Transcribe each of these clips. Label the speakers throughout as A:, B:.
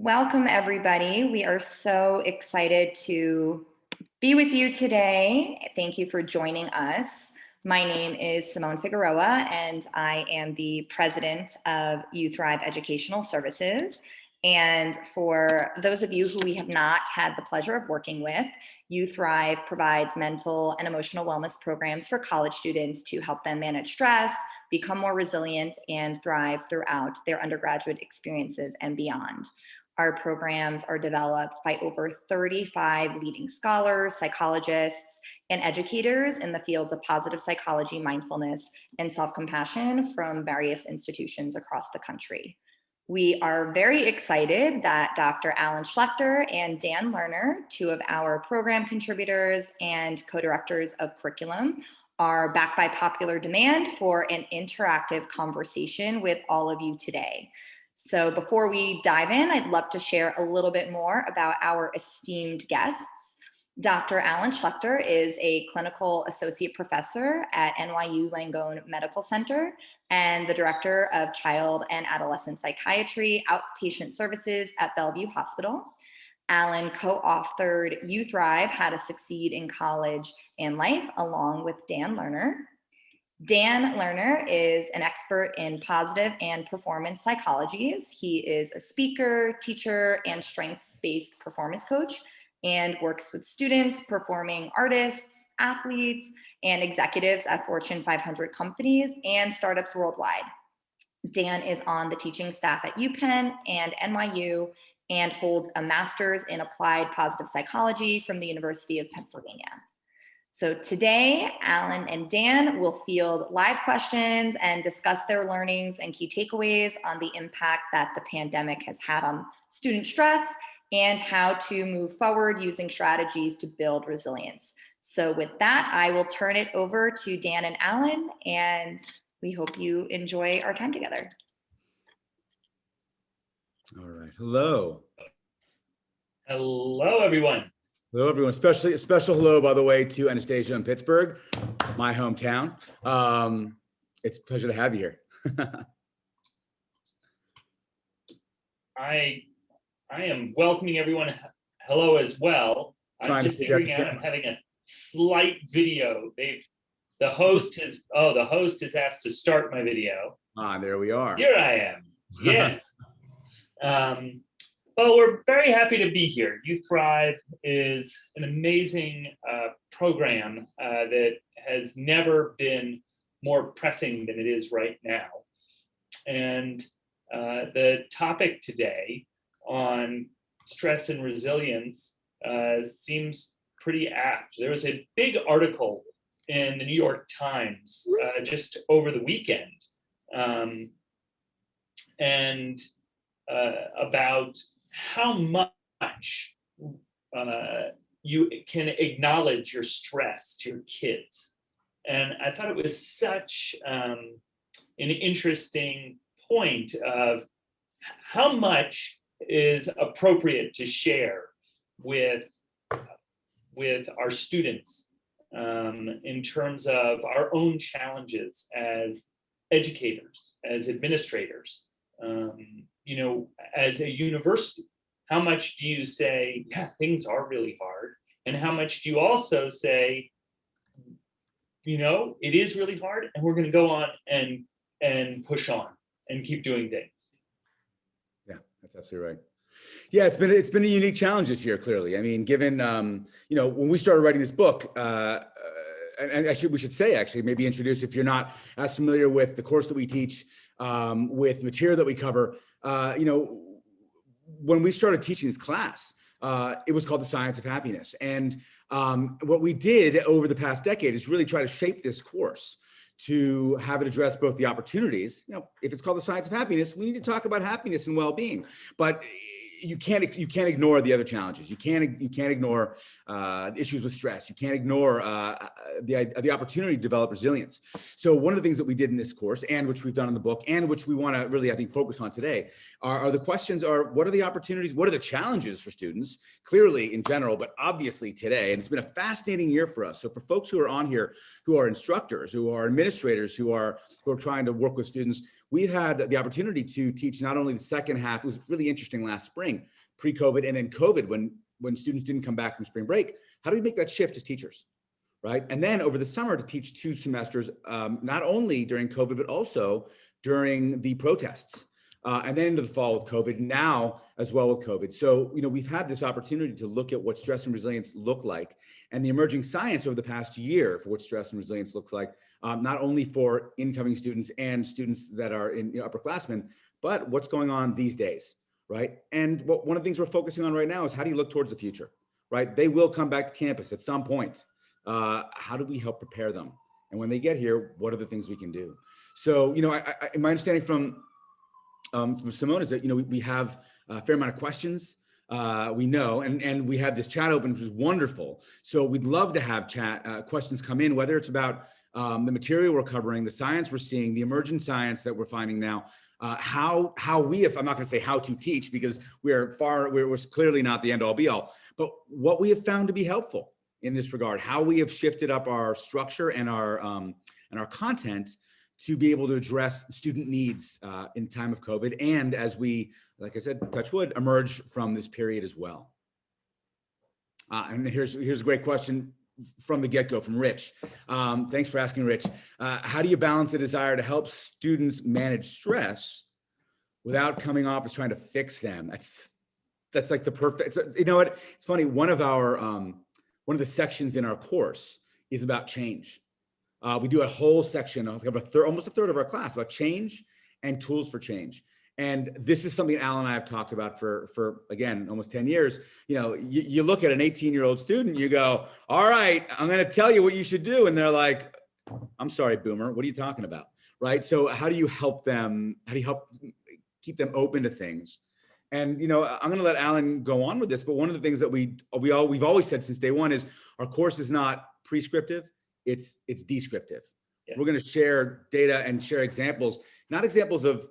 A: Welcome, everybody. We are so excited to be with you today. Thank you for joining us. My name is Simone Figueroa, and I am the president of You Thrive Educational Services. And for those of you who we have not had the pleasure of working with, You Thrive provides mental and emotional wellness programs for college students to help them manage stress, become more resilient, and thrive throughout their undergraduate experiences and beyond. Our programs are developed by over 35 leading scholars, psychologists, and educators in the fields of positive psychology, mindfulness, and self-compassion from various institutions across the country. We are very excited that Dr. Alan Schlechter and Dan Lerner, two of our program contributors and co-directors of curriculum, are back by popular demand for an interactive conversation with all of you today. So before we dive in, I'd love to share a little bit more about our esteemed guests. Dr. Alan Schlechter is a clinical associate professor at NYU Langone Medical Center and the director of child and adolescent psychiatry outpatient services at Bellevue Hospital. Alan co-authored You Thrive: How to Succeed in College and Life, along with Dan Lerner. Dan Lerner is an expert in positive and performance psychologies. He is a speaker, teacher, and strengths-based performance coach, and works with students, performing artists, athletes, and executives at Fortune 500 companies and startups worldwide. Dan is on the teaching staff at UPenn and NYU and holds a master's in applied positive psychology from the University of Pennsylvania. So today, Alan and Dan will field live questions and discuss their learnings and key takeaways on the impact that the pandemic has had on student stress and how to move forward using strategies to build resilience. So with that, I will turn it over to Dan and Alan, and we hope you enjoy our time together.
B: All right. Hello.
C: Hello, everyone.
B: Hello, everyone. Especially a special hello, by the way, to Anastasia in Pittsburgh, my hometown. It's a pleasure to have you here.
C: I am welcoming everyone. Hello as well. I'm just figuring out I'm having a slight video. The host has asked to start my video.
B: There we are.
C: Here I am. Yes. Well, we're very happy to be here. You Thrive is an amazing program that has never been more pressing than it is right now. And the topic today on stress and resilience seems pretty apt. There was a big article in the New York Times just over the weekend about how much you can acknowledge your stress to your kids. And I thought it was such an interesting point of how much is appropriate to share with our students in terms of our own challenges as educators, as administrators. As a university, how much do you say, yeah, things are really hard? And how much do you also say, it is really hard and we're going to go on and push on and keep doing things?
B: Yeah, that's absolutely right. Yeah, it's been a unique challenge this year, clearly. I mean, given, when we started writing this book, and we should say, actually, maybe introduce, if you're not as familiar with the course that we teach, with material that we cover, when we started teaching this class, it was called The Science of Happiness. And what we did over the past decade is really try to shape this course to have it address both the opportunities. If it's called The Science of Happiness, we need to talk about happiness and well-being, but you can't ignore the other challenges. You can't ignore issues with stress. You can't ignore the opportunity to develop resilience. So one of the things that we did in this course, and which we've done in the book, and which we want to really, I think, focus on today, are the questions: what are the opportunities? What are the challenges for students? Clearly, in general, but obviously today. And it's been a fascinating year for us. So for folks who are on here, who are instructors, who are administrators, administrators who are trying to work with students. We had the opportunity to teach not only the second half, it was really interesting last spring, pre-COVID, and then COVID, when students didn't come back from spring break. How do we make that shift as teachers, right? And then over the summer to teach 2 semesters, not only during COVID, but also during the protests. And then into the fall with COVID, now as well with COVID. So, we've had this opportunity to look at what stress and resilience look like, and the emerging science over the past year for what stress and resilience looks like, not only for incoming students and students that are in upperclassmen, but what's going on these days, right? And one of the things we're focusing on right now is how do you look towards the future, right? They will come back to campus at some point. How do we help prepare them? And when they get here, what are the things we can do? So, my understanding from Simone is that, we have a fair amount of questions, we know, and we have this chat open, which is wonderful. So we'd love to have questions come in, whether it's about the material we're covering, the science we're seeing, the emergent science that we're finding now, how we, if I'm not going to say how to teach, because we're clearly not the end all be all, but what we have found to be helpful in this regard, how we have shifted up our structure and our content to be able to address student needs in time of COVID, and as we, like I said, touch wood, emerge from this period as well. And here's a great question from the get-go from Rich. Thanks for asking, Rich. How do you balance the desire to help students manage stress without coming off as trying to fix them? That's like the perfect. You know what? It's funny. One of the sections in our course is about change. We do a whole section, almost a third of our class, about change and tools for change. And this is something Alan and I have talked about for again, almost 10 years. You look at an 18-year-old student, you go, all right, I'm going to tell you what you should do. And they're like, I'm sorry, boomer, what are you talking about? Right? So how do you help them? How do you help keep them open to things? And, I'm going to let Alan go on with this, but one of the things that we've always said since day one is our course is not prescriptive. It's descriptive. Yeah. We're going to share data and share examples, not examples of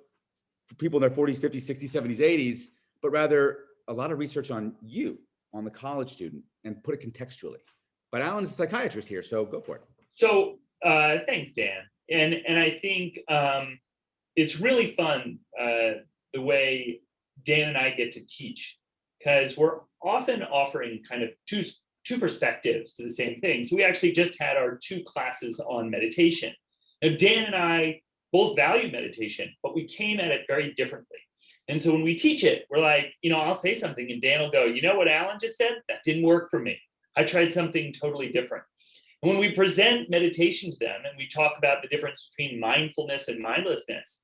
B: people in their 40s, 50s, 60s, 70s, 80s, but rather a lot of research on the college student, and put it contextually. But Alan's a psychiatrist here, so go for it.
C: So thanks, Dan. And I think it's really fun the way Dan and I get to teach, because we're often offering kind of two perspectives to the same thing. So we actually just had our 2 classes on meditation. Now, Dan and I both value meditation, but we came at it very differently. And so when we teach it, we're like, I'll say something and Dan will go, you know what Alan just said? That didn't work for me. I tried something totally different. And when we present meditation to them and we talk about the difference between mindfulness and mindlessness,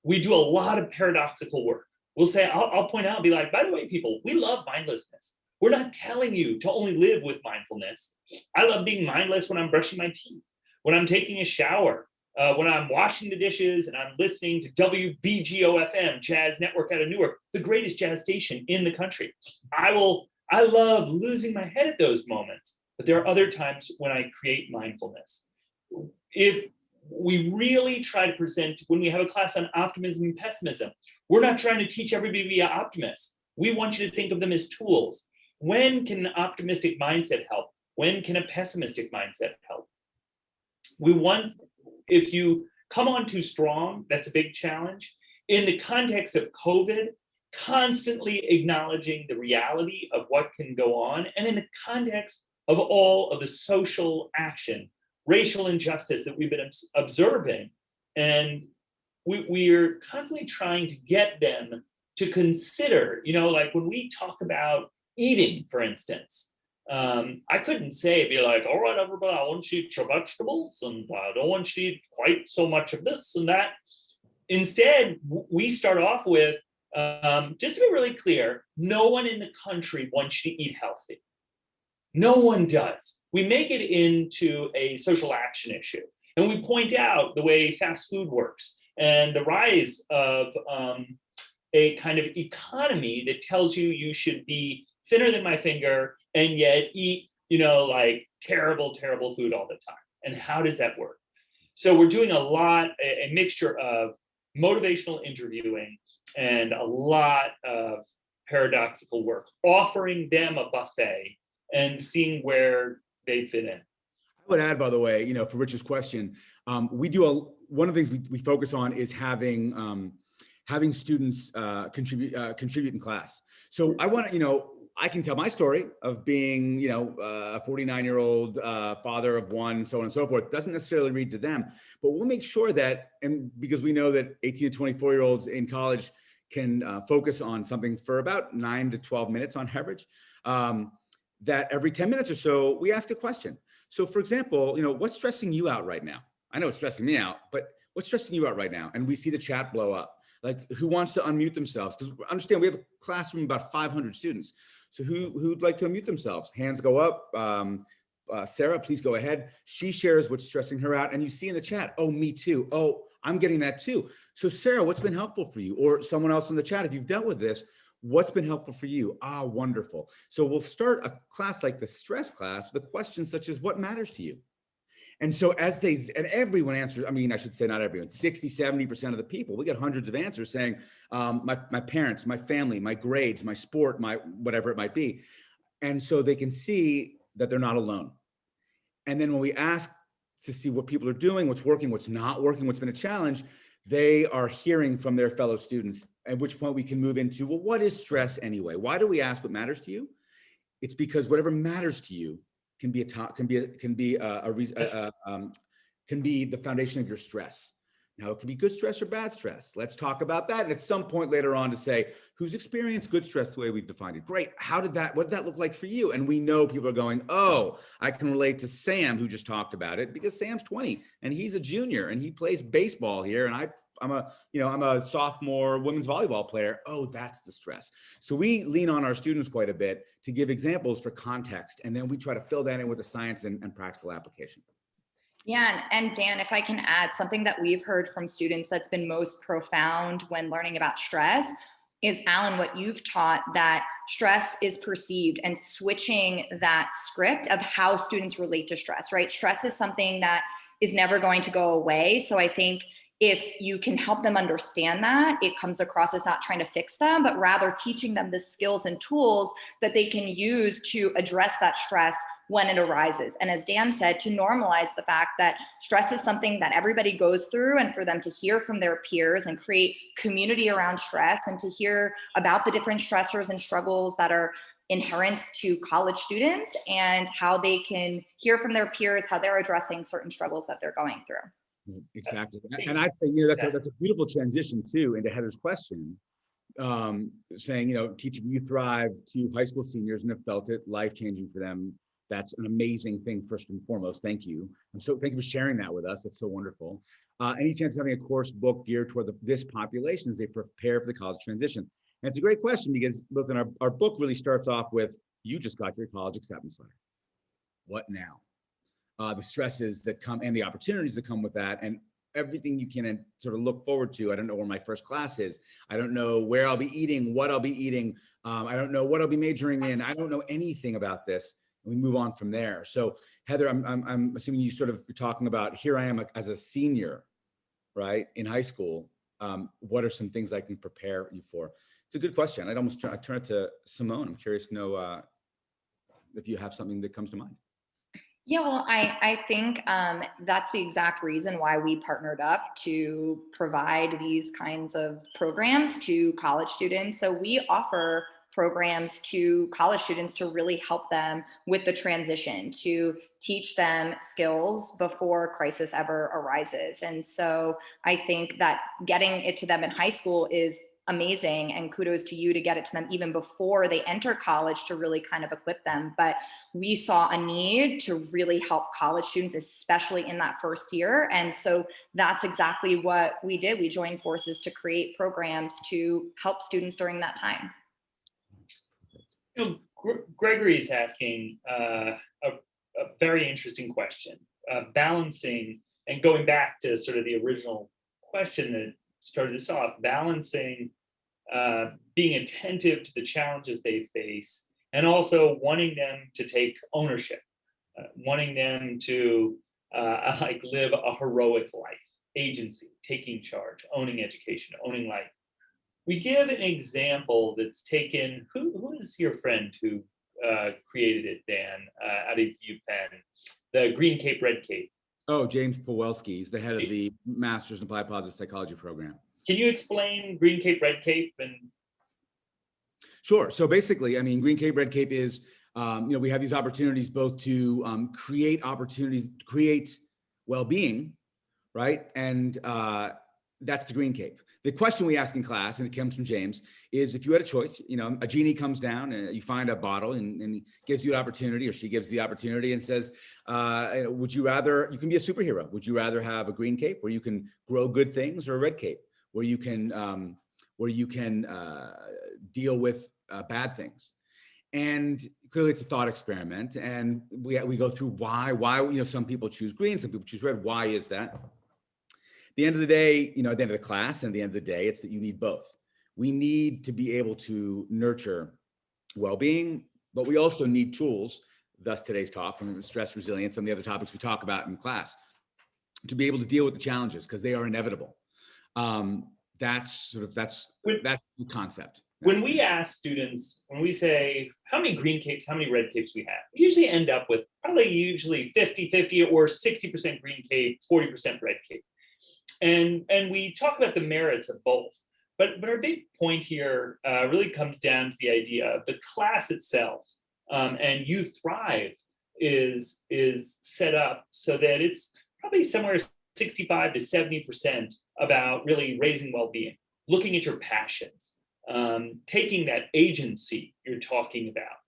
C: we do a lot of paradoxical work. We'll say, I'll point out and be like, by the way, people, we love mindlessness. We're not telling you to only live with mindfulness. I love being mindless when I'm brushing my teeth, when I'm taking a shower, when I'm washing the dishes and I'm listening to WBGO-FM, Jazz Network out of Newark, the greatest jazz station in the country. I love losing my head at those moments, but there are other times when I create mindfulness. If we really try to present, when we have a class on optimism and pessimism, we're not trying to teach everybody to be an optimist. We want you to think of them as tools. When can an optimistic mindset help? When can a pessimistic mindset help? If you come on too strong, that's a big challenge. In the context of COVID, constantly acknowledging the reality of what can go on, and in the context of all of the social action, racial injustice that we've been observing, and we're constantly trying to get them to consider, like when we talk about eating, for instance, I couldn't be like, all right, everybody, I want you to eat your vegetables, and I don't want you to eat quite so much of this and that. Instead, we start off with, just to be really clear, no one in the country wants you to eat healthy. No one does. We make it into a social action issue. And we point out the way fast food works and the rise of a kind of economy that tells you should be thinner than my finger and yet eat, like terrible, terrible food all the time. And how does that work? So we're doing a mixture of motivational interviewing and a lot of paradoxical work, offering them a buffet and seeing where they fit in.
B: I would add, by the way, for Rich's question, one of the things we focus on is having students contribute in class. So I want to, I can tell my story of being, a 49-year-old father of one, so on and so forth. Doesn't necessarily read to them, but we'll make sure that, and because we know that 18 to 24-year-olds in college can focus on something for about 9 to 12 minutes on average, that every 10 minutes or so, we ask a question. So for example, what's stressing you out right now? I know it's stressing me out, but what's stressing you out right now? And we see the chat blow up. Like, who wants to unmute themselves? Because understand, we have a classroom of about 500 students. So who'd like to unmute themselves? Hands go up. Sarah, please go ahead. She shares what's stressing her out. And you see in the chat, oh, me too. Oh, I'm getting that too. So Sarah, what's been helpful for you? Or someone else in the chat, if you've dealt with this, what's been helpful for you? Ah, wonderful. So we'll start a class like the stress class with questions such as, what matters to you? And so and everyone answers, I should say not everyone, 60, 70% of the people, we get hundreds of answers saying, my parents, my family, my grades, my sport, my whatever it might be. And so they can see that they're not alone. And then when we ask to see what people are doing, what's working, what's not working, what's been a challenge, they are hearing from their fellow students, at which point we can move into, well, what is stress anyway? Why do we ask what matters to you? It's because whatever matters to you can be the foundation of your stress. Now, it can be good stress or bad stress. Let's talk about that. And at some point later on to say, who's experienced good stress the way we've defined it? Great. What did that look like for you? And we know people are going, oh, I can relate to Sam, who just talked about it, because Sam's 20 and he's a junior and he plays baseball here. And I'm a sophomore women's volleyball player. Oh, that's the stress. So we lean on our students quite a bit to give examples for context. And then we try to fill that in with the science and practical application.
A: Yeah, and Dan, if I can add, something that we've heard from students that's been most profound when learning about stress is, Alan, what you've taught, that stress is perceived, and switching that script of how students relate to stress, right? Stress is something that is never going to go away. So I think if you can help them understand that, it comes across as not trying to fix them, but rather teaching them the skills and tools that they can use to address that stress when it arises. And as Dan said, to normalize the fact that stress is something that everybody goes through, and for them to hear from their peers and create community around stress, and to hear about the different stressors and struggles that are inherent to college students, and how they can hear from their peers how they're addressing certain struggles that they're going through.
B: Exactly. And I'd say, that's a beautiful transition too into Heather's question, saying, teaching You Thrive to high school seniors and have felt it life-changing for them. That's an amazing thing, first and foremost. Thank you. Thank you for sharing that with us. That's so wonderful. Any chance of having a course book geared toward this population as they prepare for the college transition? And it's a great question, because look, our book really starts off with, you just got your college acceptance letter. What now? The stresses that come and the opportunities that come with that, and everything you can sort of look forward to. I don't know where my first class is. I don't know where I'll be eating, what I'll be eating. I don't know what I'll be majoring in. I don't know anything about this. And we move on from there. So Heather, I'm assuming you sort of talking about, here I am as a senior, right, in high school. What are some things I can prepare you for? It's a good question. I'd almost turn it to Simone. I'm curious to know if you have something that comes to mind.
A: Yeah, well, I think that's the exact reason why we partnered up to provide these kinds of programs to college students. So we offer programs to college students to really help them with the transition, to teach them skills before crisis ever arises. And so I think that getting it to them in high school is amazing, and kudos to you to get it to them even before they enter college, to really kind of equip them. But we saw a need to really help college students, especially in that first year. And so that's exactly what we did. We joined forces to create programs to help students during that time.
C: Gregory is asking a very interesting question, balancing, and going back to sort of the original question that started us off, balancing being attentive to the challenges they face, and also wanting them to take ownership, wanting them to live a heroic life, agency, taking charge, owning education, owning life. We give an example that's taken, who is your friend who created it, Dan, out of UPenn? the Green Cape, Red Cape.
B: Oh, James Pawelski. He's the head of the Masters in Applied Positive Psychology program.
C: Can you explain Green Cape, Red Cape? And
B: Sure. So basically, I mean, Green Cape, Red Cape is, we have these opportunities both to create opportunities, create well-being, right? And that's the Green Cape. The question we ask in class, and it comes from James, is if you had a choice, a genie comes down and you find a bottle and he gives you an opportunity, or she gives the opportunity and says, would you rather, you can be a superhero. Would you rather have a green cape where you can grow good things, or a red cape where you can deal with bad things? And clearly it's a thought experiment. And we go through why, some people choose green, some people choose red. Why is that? The end of the day, at the end of the class and the end of the day, it's that you need both. We need to be able to nurture well-being, but we also need tools, thus today's talk, from stress resilience and the other topics we talk about in class, to be able to deal with the challenges, because they are inevitable. That's the concept.
C: When we ask students, when we say, how many green capes, how many red capes we have, we usually end up with usually 50-50 or 60% green cape, 40% red cape. And we talk about the merits of both. But our big point here really comes down to the idea of the class itself, and You Thrive is set up so that it's probably somewhere 65 to 70% about really raising well-being, looking at your passions, taking that agency you're talking about,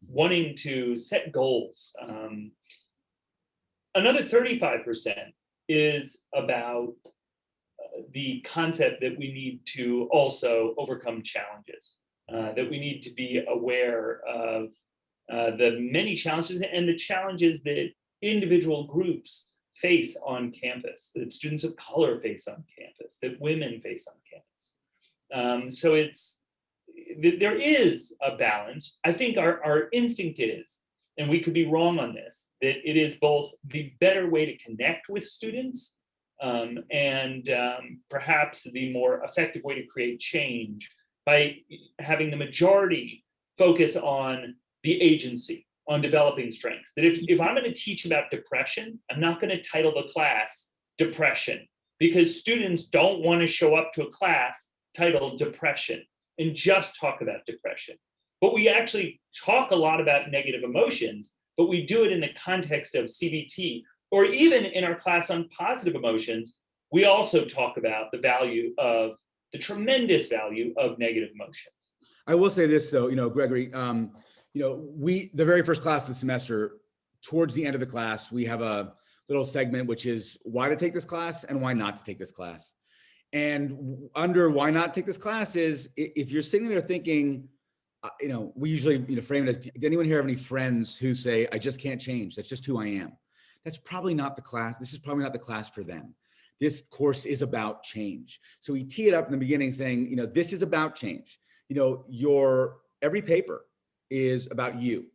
C: wanting to set goals. Another 35% is about the concept that we need to also overcome challenges, that we need to be aware of the many challenges and the challenges that individual groups face on campus, that students of color face on campus, that women face on campus. So there is a balance. I think our instinct is, and we could be wrong on this, that it is both the better way to connect with students and perhaps the more effective way to create change by having the majority focus on the agency, on developing strengths. That if I'm going to teach about depression, I'm not going to title the class Depression, because students don't want to show up to a class titled Depression and just talk about depression. But we actually talk a lot about negative emotions, but we do it in the context of CBT. Or even in our class on positive emotions, we also talk about the tremendous value of negative emotions.
B: I will say this though, Gregory, the very first class of the semester, towards the end of the class, we have a little segment, which is why to take this class and why not to take this class. And under why not take this class is, if you're sitting there thinking, we usually frame it as, did anyone here have any friends who say, I just can't change, that's just who I am? That's probably not the class. This is probably not the class for them. This course is about change. So we tee it up in the beginning saying, this is about change. Every paper is about you.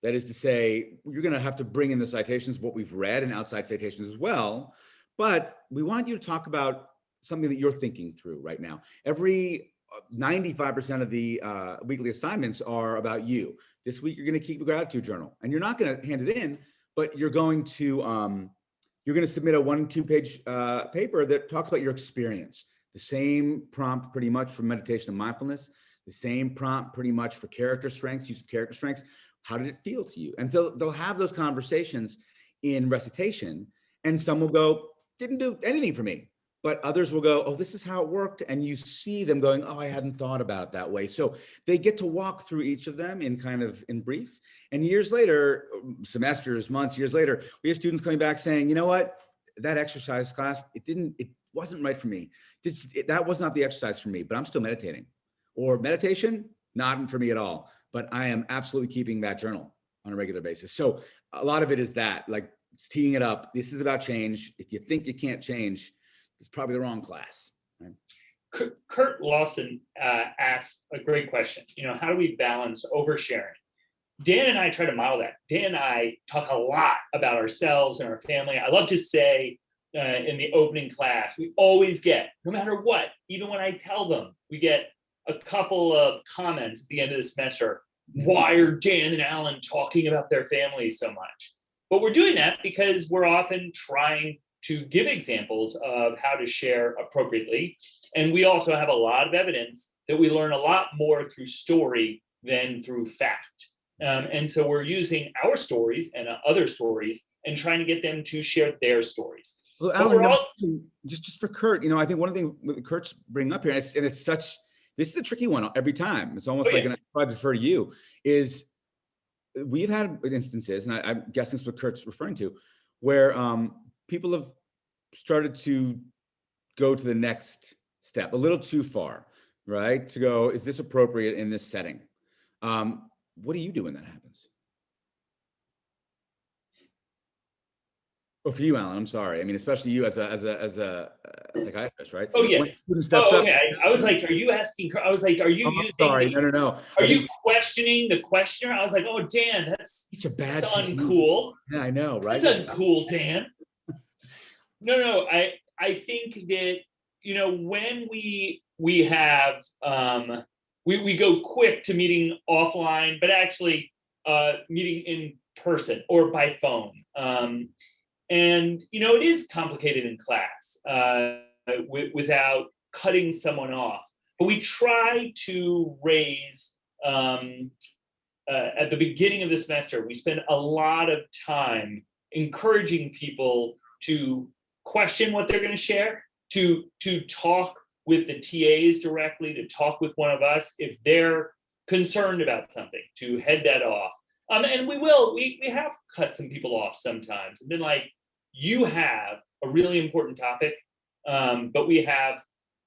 B: That is to say, you're going to have to bring in the citations of what we've read and outside citations as well. But we want you to talk about something that you're thinking through right now. Every 95% of the weekly assignments are about you. This week, you're going to keep a gratitude journal, and you're not going to hand it in, but you're going to submit a 1-2 page paper that talks about your experience. The same prompt pretty much for meditation and mindfulness, the same prompt pretty much for character strengths, use of character strengths. How did it feel to you? And they'll have those conversations in recitation, and some will go, didn't do anything for me. But others will go, oh, this is how it worked. And you see them going, oh, I hadn't thought about it that way. So they get to walk through each of them in brief. And years later, semesters, months, years later, we have students coming back saying, you know what, that exercise class, it wasn't right for me. That was not the exercise for me, but I'm still meditating. Or meditation, not for me at all. But I am absolutely keeping that journal on a regular basis. So a lot of it is that, like teeing it up. This is about change. If you think you can't change, it's probably the wrong class. Right?
C: Kurt Lawson asked a great question. How do we balance oversharing? Dan and I try to model that. Dan and I talk a lot about ourselves and our family. I love to say in the opening class, we always get, no matter what, even when I tell them, we get a couple of comments at the end of the semester. Why are Dan and Alan talking about their family so much? But we're doing that because we're often trying to give examples of how to share appropriately. And we also have a lot of evidence that we learn a lot more through story than through fact. And so we're using our stories and other stories and trying to get them to share their stories.
B: Well,
C: But
B: Alan,
C: we're all,
B: just for Kurt, I think one of the things Kurt's bringing up here, and it's such, this is a tricky one every time. It's almost
C: Oh,
B: like,
C: yeah.
B: and I defer to you, is we've had instances, and I'm guessing that's what Kurt's referring to, where people have started to go to the next step a little too far, right? To go, is this appropriate in this setting? What do you do when that happens? Oh, for you, Alan, I'm sorry. I mean, especially you as a psychiatrist, right?
C: oh, yeah.
B: When a student steps
C: Oh,
B: up,
C: okay. I was like, are you asking? I was like, are you
B: oh, I'm
C: using?
B: sorry. No.
C: Are
B: I
C: you
B: think
C: questioning the questioner? I was like, oh, Dan, that's
B: it's a bad
C: uncool.
B: Yeah, I know, right?
C: That's uncool, Dan. No. I think that when we have we go quick to meeting offline, but actually meeting in person or by phone. And it is complicated in class without cutting someone off. But we try to raise at the beginning of the semester, we spend a lot of time encouraging people to question what they're going to share, to talk with the TAs directly, to talk with one of us if they're concerned about something, to head that off. And we have cut some people off sometimes and been like, you have a really important topic, but we have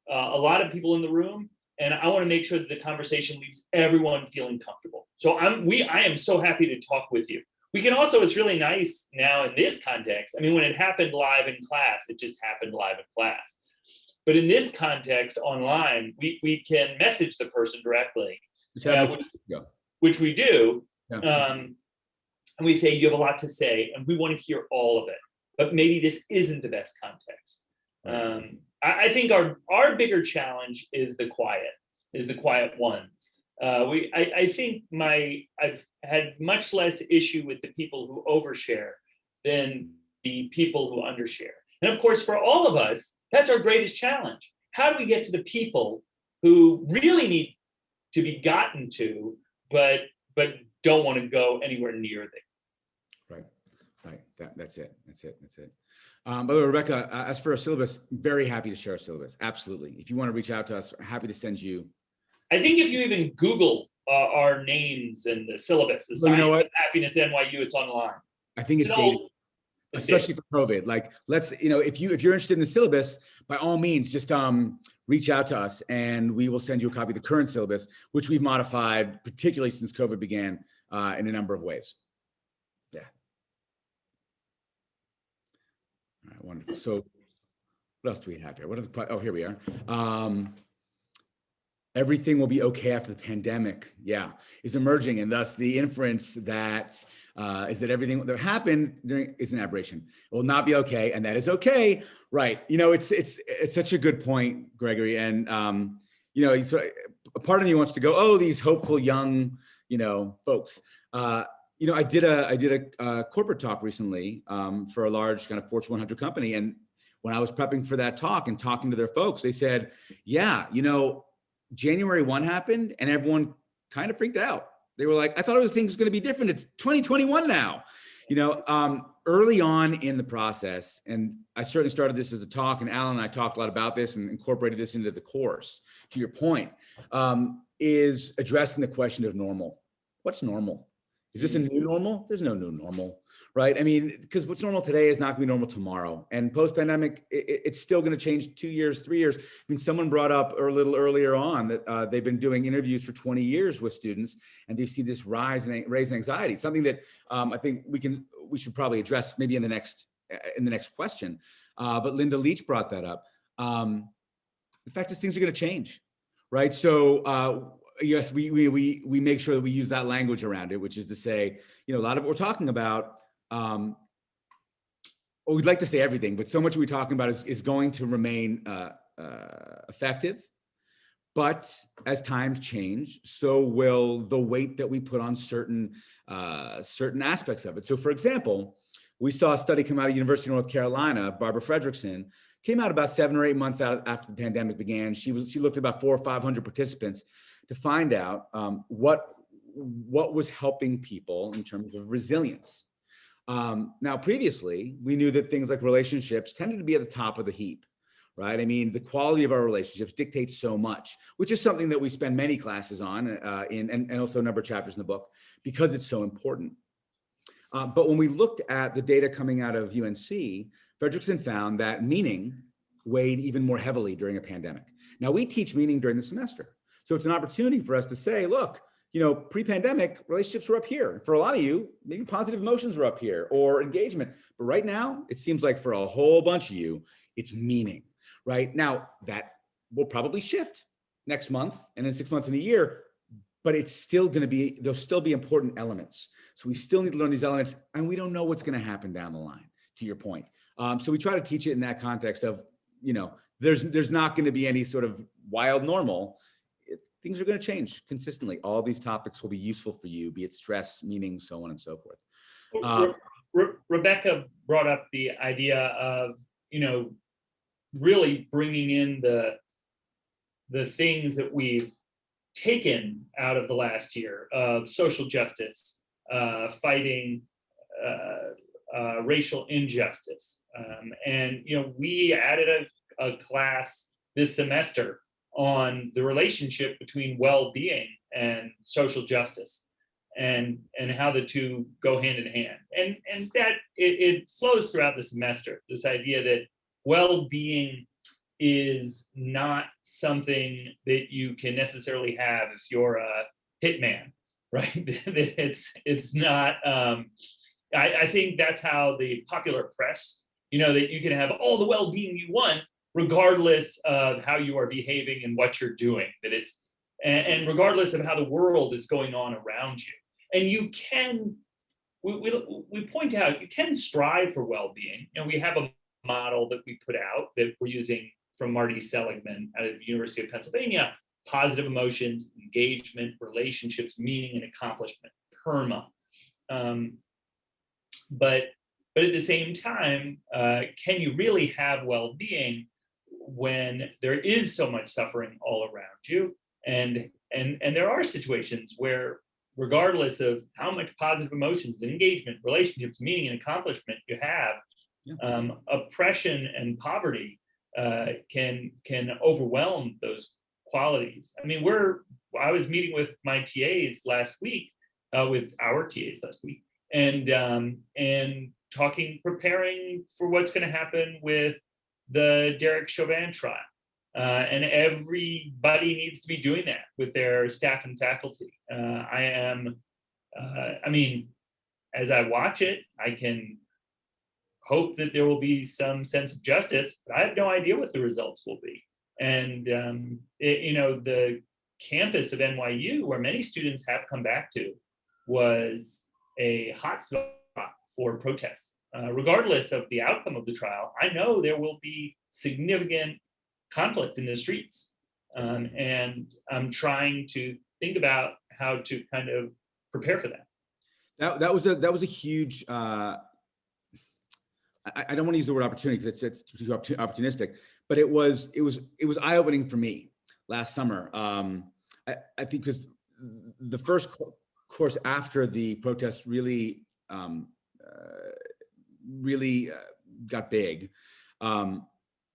C: a lot of people in the room, and I want to make sure that the conversation leaves everyone feeling comfortable. So I am so happy to talk with you. We can also, it's really nice now in this context. I mean, when it happened live in class, it just happened live in class. But in this context, online, we can message the person directly, which we do.
B: Yeah.
C: And we say, you have a lot to say, and we want to hear all of it. But maybe this isn't the best context. I think our bigger challenge is the quiet ones. I think I've had much less issue with the people who overshare than the people who undershare. And of course, for all of us, that's our greatest challenge. How do we get to the people who really need to be gotten to, but don't want to go anywhere near them?
B: Right. That's it. By the way, Rebecca, as for our syllabus, very happy to share our syllabus. Absolutely. If you want to reach out to us, happy to send you.
C: I think if you even Google our names and the syllabus, the Science of Happiness NYU, it's online.
B: I think it's dated, especially for COVID. Like, if you're interested in the syllabus, by all means, just reach out to us and we will send you a copy of the current syllabus, which we've modified, particularly since COVID began, in a number of ways. Yeah. All right, wonderful. So what else do we have here? Here we are. Everything will be okay after the pandemic, is emerging, and thus the inference that is that everything that happened during is an aberration. It will not be okay, and that is okay, right? It's such a good point, Gregory, and so a part of me wants to go, oh, these hopeful young, folks. I did a corporate talk recently for a large kind of Fortune 100 company, and when I was prepping for that talk and talking to their folks, they said, January 1 happened and everyone kind of freaked out. They were like, I thought things was going to be different. It's 2021 now. Early on in the process, and I certainly started this as a talk, and Alan and I talked a lot about this and incorporated this into the course, to your point, is addressing the question of normal. What's normal? Is this a new normal? There's no new normal, right? I mean, because what's normal today is not gonna be normal tomorrow. And post-pandemic, it's still gonna change 2 years, 3 years. I mean, someone brought up a little earlier on that they've been doing interviews for 20 years with students, and they see this raise in anxiety, something that I think we should probably address maybe in the next question. But Linda Leach brought that up. The fact is things are gonna change, right? So, yes, we make sure that we use that language around it, which is to say, a lot of what we're talking about, we'd like to say everything, but so much we're talking about is going to remain effective. But as times change, so will the weight that we put on certain aspects of it. So, for example, We saw a study come out of University of North Carolina. Barbara Fredrickson came out about 7 or 8 months out after the pandemic began. She looked at about 400 or 500 participants to find out what was helping people in terms of resilience. Now, previously, we knew that things like relationships tended to be at the top of the heap, right? I mean, the quality of our relationships dictates so much, which is something that we spend many classes on and also a number of chapters in the book because it's so important. But when we looked at the data coming out of UNC, Fredrickson found that meaning weighed even more heavily during a pandemic. Now, we teach meaning during the semester. So it's an opportunity for us to say, look, pre-pandemic relationships were up here. For a lot of you, maybe positive emotions were up here or engagement. But right now, it seems like for a whole bunch of you, it's meaning, right? Now, that will probably shift next month and in 6 months and a year, but it's still going to be, there'll still be important elements. So we still need to learn these elements, and we don't know what's going to happen down the line, to your point. So we try to teach it in that context of, there's not going to be any sort of wild normal. Things are going to change consistently. All these topics will be useful for you, be it stress, meaning, so on and so forth.
C: Rebecca brought up the idea of, really bringing in the things that we've taken out of the last year of social justice, fighting racial injustice. And we added a class this semester on the relationship between well-being and social justice and how the two go hand in hand. And that it flows throughout the semester, this idea that well-being is not something that you can necessarily have if you're a hitman, right? It's not, I think that's how the popular press, that you can have all the well-being you want, regardless of how you are behaving and what you're doing, that it's, and regardless of how the world is going on around you. And you can, we point out, you can strive for well-being. And we have a model that we put out that we're using from Marty Seligman out of the University of Pennsylvania: positive emotions, engagement, relationships, meaning, and accomplishment, PERMA. But at the same time, can you really have well-being when there is so much suffering all around you? And there are situations where, regardless of how much positive emotions, engagement, relationships, meaning, and accomplishment you have, oppression and poverty can overwhelm those qualities. I mean, I was meeting with my TAs last week, and preparing for what's going to happen with the Derek Chauvin trial. And everybody needs to be doing that with their staff and faculty. As I watch it, I can hope that there will be some sense of justice, but I have no idea what the results will be. And, the campus of NYU, where many students have come back to, was a hotspot for protests. Regardless of the outcome of the trial, I know there will be significant conflict in the streets. And I'm trying to think about how to kind of prepare for that.
B: That was a huge, I don't want to use the word opportunity because it's too opportunistic, but it was eye-opening for me last summer. I think because the first course after the protests really got big,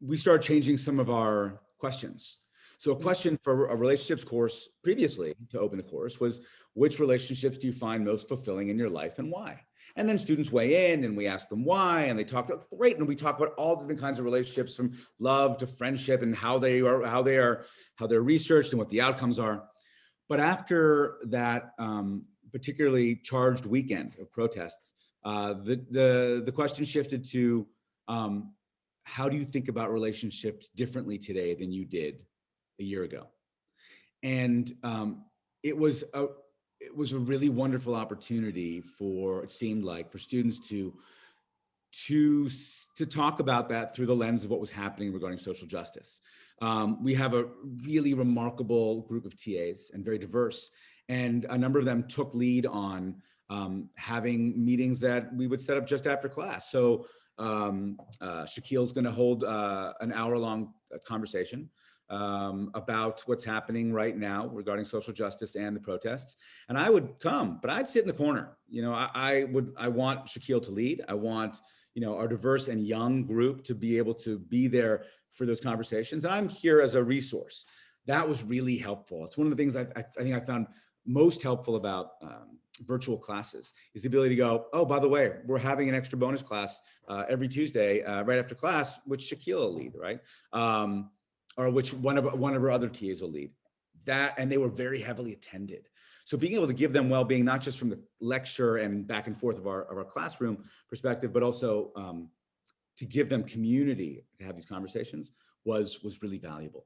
B: we started changing some of our questions. So a question for a relationships course previously to open the course was, which relationships do you find most fulfilling in your life and why? And then students weigh in and we ask them why, and they talk great. And we talk about all different kinds of relationships, from love to friendship, and how they're researched and what the outcomes are. But after that particularly charged weekend of protests, the question shifted to, how do you think about relationships differently today than you did a year ago? And it was a really wonderful opportunity for students to talk about that through the lens of what was happening regarding social justice. We have a really remarkable group of TAs and very diverse, and a number of them took lead on having meetings that we would set up just after class. So Shaquille's going to hold an hour-long conversation about what's happening right now regarding social justice and the protests. And I would come, but I'd sit in the corner. I want Shaquille to lead. I want, our diverse and young group to be able to be there for those conversations. And I'm here as a resource. That was really helpful. It's one of the things I think I found most helpful about virtual classes is the ability to go, oh, by the way, we're having an extra bonus class every Tuesday right after class, which Shaquille will lead, right? Or which one of our other TAs will lead. That, and they were very heavily attended. So being able to give them well-being, not just from the lecture and back and forth of our classroom perspective, but also to give them community to have these conversations was really valuable.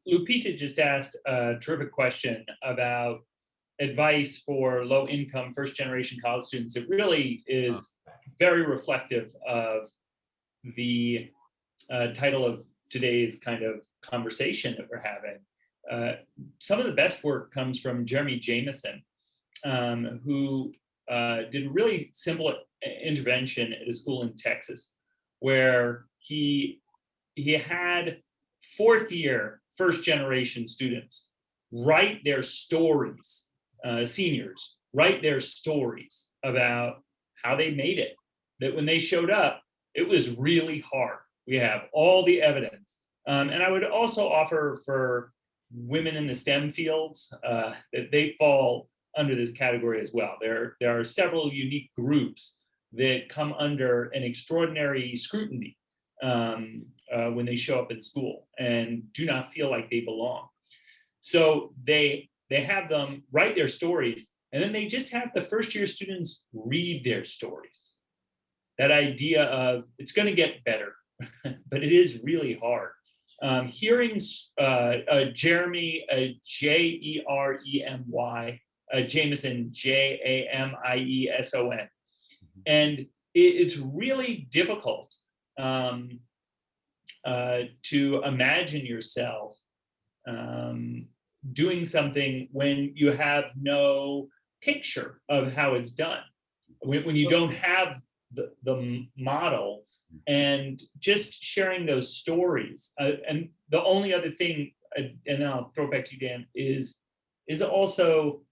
C: Lupita just asked a terrific question about advice for low-income first-generation college students. It really is very reflective of the title of today's kind of conversation that we're having. Some of the best work comes from Jeremy Jameson, who did a really simple intervention at a school in Texas, where he had fourth-year first-generation students write their stories, seniors write their stories about how they made it, that when they showed up, it was really hard. We have all the evidence. And I would also offer for women in the STEM fields that they fall under this category as well. There are several unique groups that come under an extraordinary scrutiny when they show up in school and do not feel like they belong. So they have them write their stories, and then they just have the first year students read their stories. That idea of it's going to get better, but it is really hard. Hearing Jeremy, Jeremy, Jameson, Jamieson, and it's really difficult to imagine yourself doing something when you have no picture of how it's done, when you don't have the model, and just sharing those stories. And the only other thing, and then I'll throw it back to you, Dan, is also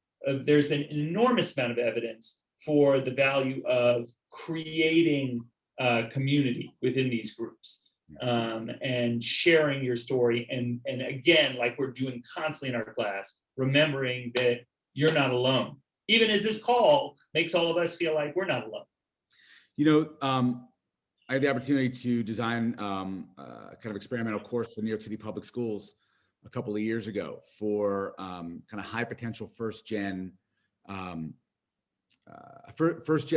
C: there's been an enormous amount of evidence for the value of creating community within these groups. And sharing your story, and again, like we're doing constantly in our class, remembering that you're not alone, even as this call makes all of us feel like we're not alone.
B: I had the opportunity to design a kind of experimental course for New York City Public Schools a couple of years ago for kind of high potential first gen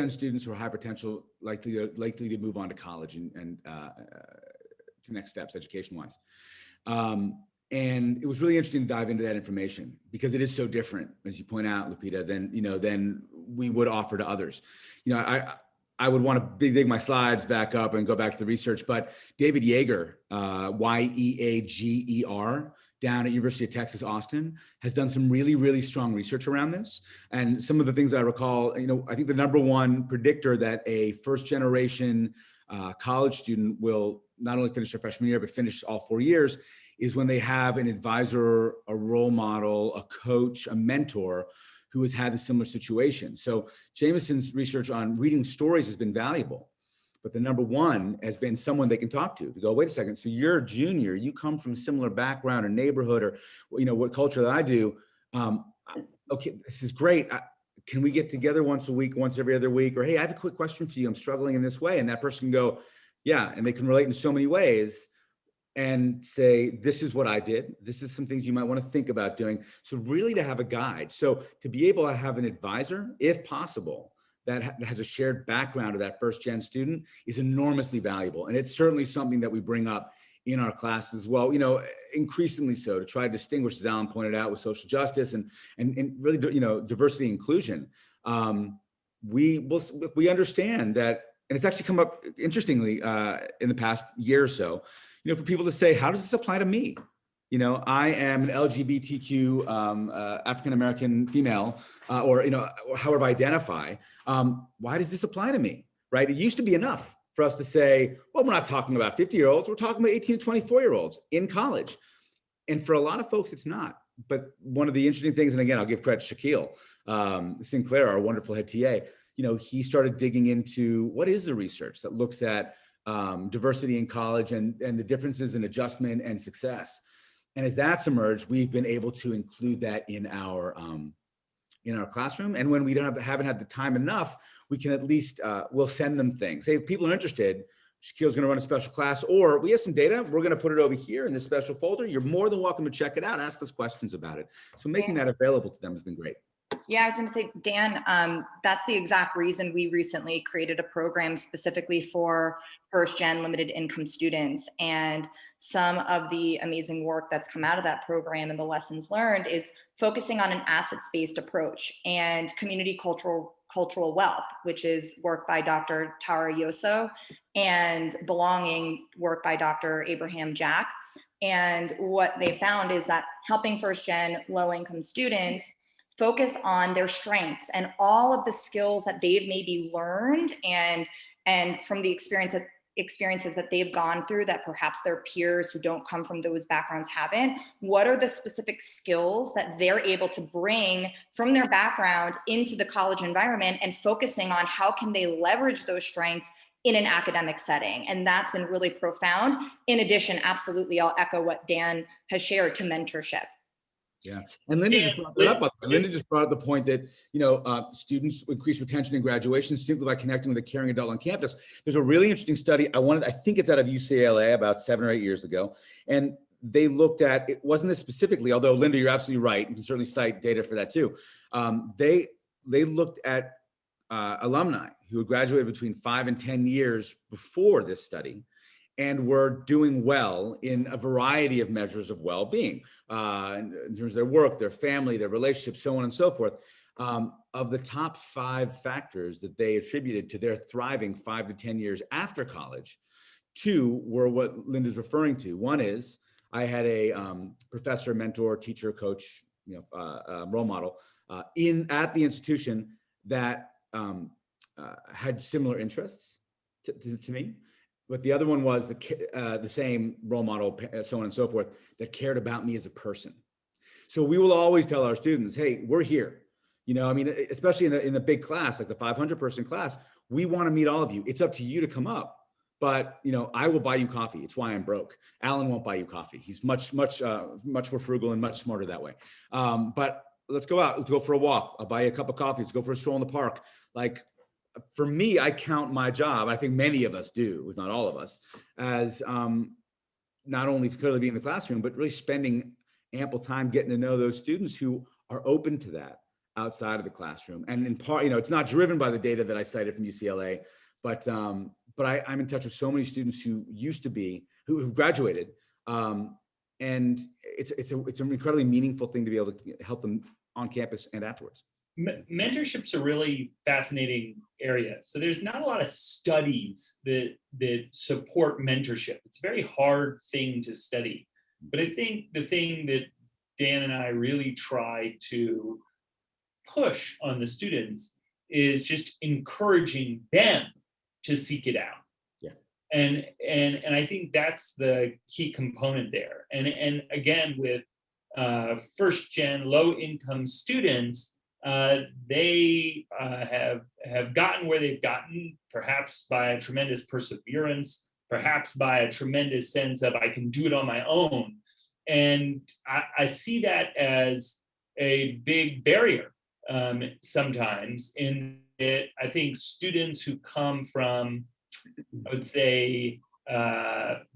B: students who are high potential, likely to move on to college and to next steps education wise. And it was really interesting to dive into that information because it is so different, as you point out, Lupita, than we would offer to others. I would want to dig my slides back up and go back to the research, but David Yeager, Yeager, down at University of Texas, Austin, has done some really, really strong research around this. And some of the things I recall, I think the number one predictor that a first generation college student will not only finish their freshman year, but finish all 4 years, is when they have an advisor, a role model, a coach, a mentor who has had a similar situation. So Jameson's research on reading stories has been valuable, but the number one has been someone they can talk to go, wait a second, so you're a junior, you come from a similar background or neighborhood or what culture that I do. Okay, this is great. Can we get together once a week, once every other week? Or, hey, I have a quick question for you. I'm struggling in this way. And that person can go, yeah, and they can relate in so many ways and say, this is what I did. This is some things you might want to think about doing. So really to have a guide. So to be able to have an advisor, if possible, that has a shared background of that first gen student is enormously valuable. And it's certainly something that we bring up in our class as well, increasingly so, to try to distinguish, as Alan pointed out, with social justice and really, diversity and inclusion. We understand that, and it's actually come up interestingly in the past year or so, for people to say, how does this apply to me? You know, I am an LGBTQ African-American female, or, or however I identify. Why does this apply to me, right? It used to be enough for us to say, well, we're not talking about 50-year-olds, we're talking about 18 to 24-year-olds in college. And for a lot of folks, it's not. But one of the interesting things, and again, I'll give credit to Shaquille Sinclair, our wonderful head TA, he started digging into what is the research that looks at diversity in college and the differences in adjustment and success. And as that's emerged, we've been able to include that in our classroom. And when we haven't had the time enough, we can at least, we'll send them things. Hey, if people are interested, Shaquille's going to run a special class, or we have some data, we're going to put it over here in this special folder. You're more than welcome to check it out, ask us questions about it. So making that available to them has been great.
A: Yeah, I was going to say, Dan, that's the exact reason we recently created a program specifically for first-gen limited income students. And some of the amazing work that's come out of that program and the lessons learned is focusing on an assets-based approach and community cultural wealth, which is work by Dr. Tara Yoso, and belonging work by Dr. Abraham Jack. And what they found is that helping first-gen low-income students focus on their strengths and all of the skills that they've maybe learned and from the experiences that they've gone through that perhaps their peers who don't come from those backgrounds haven't. What are the specific skills that they're able to bring from their background into the college environment, and focusing on how can they leverage those strengths in an academic setting? And that's been really profound. In addition, absolutely, I'll echo what Dan has shared, to mentorship.
B: Yeah, and Linda just brought that up. Linda just brought up the point that students increase retention and graduation simply by connecting with a caring adult on campus. There's a really interesting study. I think it's out of UCLA about 7 or 8 years ago, and they looked at, it wasn't this specifically, although Linda, you're absolutely right. You can certainly cite data for that too. They looked at alumni who had graduated between 5 and 10 years before this study, and were doing well in a variety of measures of well-being, in terms of their work, their family, their relationships, so on and so forth. Of the top 5 factors that they attributed to their thriving 5 to 10 years after college, 2 were what Linda's referring to. One is, I had a professor, mentor, teacher, coach, role model at the institution that had similar interests to me. But the other one was the same role model, so on and so forth, that cared about me as a person. So we will always tell our students, hey, we're here. Especially in a big class, like the 500-person class, we want to meet all of you. It's up to you to come up. But, I will buy you coffee. It's why I'm broke. Alan won't buy you coffee. He's much more frugal and much smarter that way. But let's go out. Let's go for a walk. I'll buy you a cup of coffee. Let's go for a stroll in the park. Like, for me, I count my job, I think many of us do, if not all of us, as not only clearly being in the classroom, but really spending ample time getting to know those students who are open to that outside of the classroom. And in part, it's not driven by the data that I cited from UCLA, but I'm in touch with so many students who used to be, who graduated, and it's an incredibly meaningful thing to be able to help them on campus and afterwards.
C: Mentorship's a really fascinating area. So there's not a lot of studies that support mentorship. It's a very hard thing to study. But I think the thing that Dan and I really try to push on the students is just encouraging them to seek it out.
B: Yeah.
C: And I think that's the key component there. And again, with first gen low income students, they have gotten where they've gotten, perhaps by a tremendous perseverance, perhaps by a tremendous sense of I can do it on my own. And I see that as a big barrier sometimes, in that I think students who come from, I would say,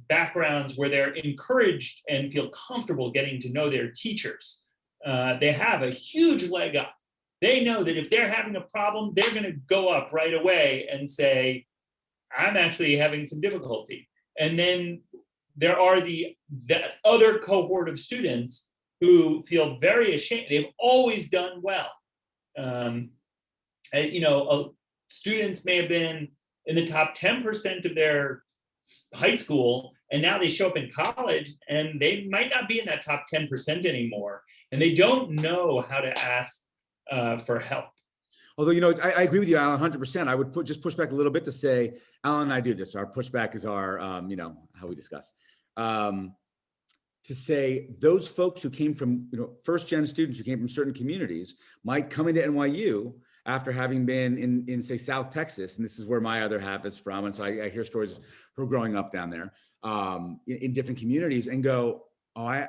C: backgrounds where they're encouraged and feel comfortable getting to know their teachers, they have a huge leg up. They know that if they're having a problem, they're going to go up right away and say, I'm actually having some difficulty. And then there are that other cohort of students who feel very ashamed. They've always done well. Students may have been in the top 10% of their high school And now they show up in college and they might not be in that top 10% anymore. And they don't know how to ask for help.
B: Although, I agree with you, Alan, 100%. I would just push back a little bit to say, Alan and I do this. Our pushback is our, how we discuss. To say those folks who came from, first-gen students who came from certain communities might come into NYU after having been in say, South Texas, and this is where my other half is from, and so I hear stories who are growing up down there in different communities and go, oh,